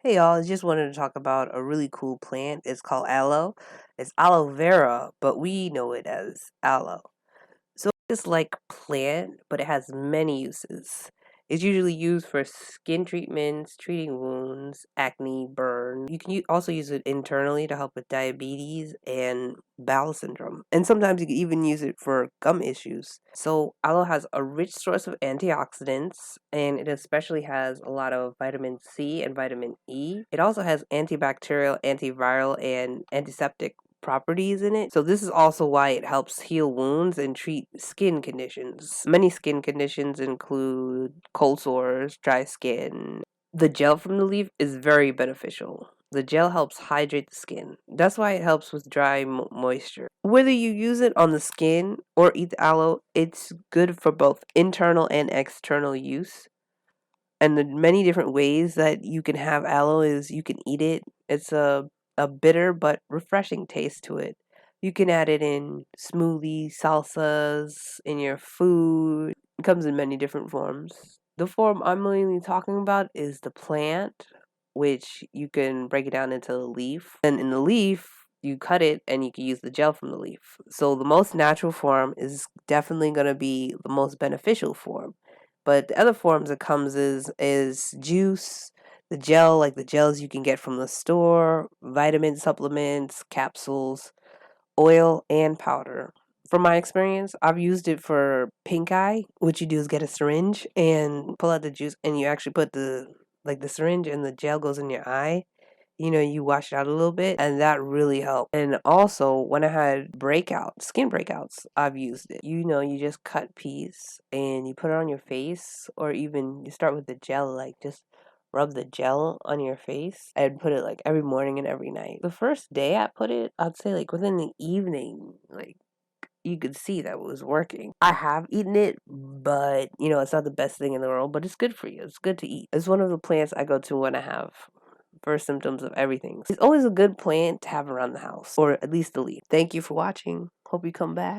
Hey y'all, I just wanted to talk about a really cool plant. It's called aloe. It's aloe vera, but we know it as aloe. So it's like plant, but it has many uses. It's usually used for skin treatments, treating wounds, acne, burn. You can also use it internally to help with diabetes and bowel syndrome. And sometimes you can even use it for gum issues. So aloe has a rich source of antioxidants, and it especially has a lot of vitamin C and vitamin E. It also has antibacterial, antiviral, and antiseptic properties in it. So this is also why it helps heal wounds and treat skin conditions. Many skin conditions include cold sores, dry skin. The gel from the leaf is very beneficial. The gel helps hydrate the skin. That's why it helps with dry moisture. Whether you use it on the skin or eat the aloe, it's good for both internal and external use. And the many different ways that you can have aloe is you can eat it. It's a bitter but refreshing taste to it. You can add it in smoothies, salsas, in your food. It comes in many different forms. The form I'm mainly talking about is the plant, which you can break it down into the leaf. And in the leaf, you cut it and you can use the gel from the leaf. So the most natural form is definitely going to be the most beneficial form. But the other forms it comes is juice, the gel, like the gels you can get from the store, vitamin supplements, capsules, oil, and powder. From my experience, I've used it for pink eye. What you do is get a syringe and pull out the juice, and you actually put the syringe and the gel goes in your eye. You wash it out a little bit, and that really helped. And also, when I had skin breakouts, I've used it. You just cut piece and you put it on your face, or even you start with the gel, like just rub the gel on your face and put it like every morning and every night. The first day I put it, I'd say like within the evening, like you could see that it was working. I have eaten it, but it's not the best thing in the world, but it's good for you. It's good to eat. It's one of the plants I go to when I have for symptoms of everything. It's always a good plant to have around the house, or at least the leaf. Thank you for watching. Hope you come back.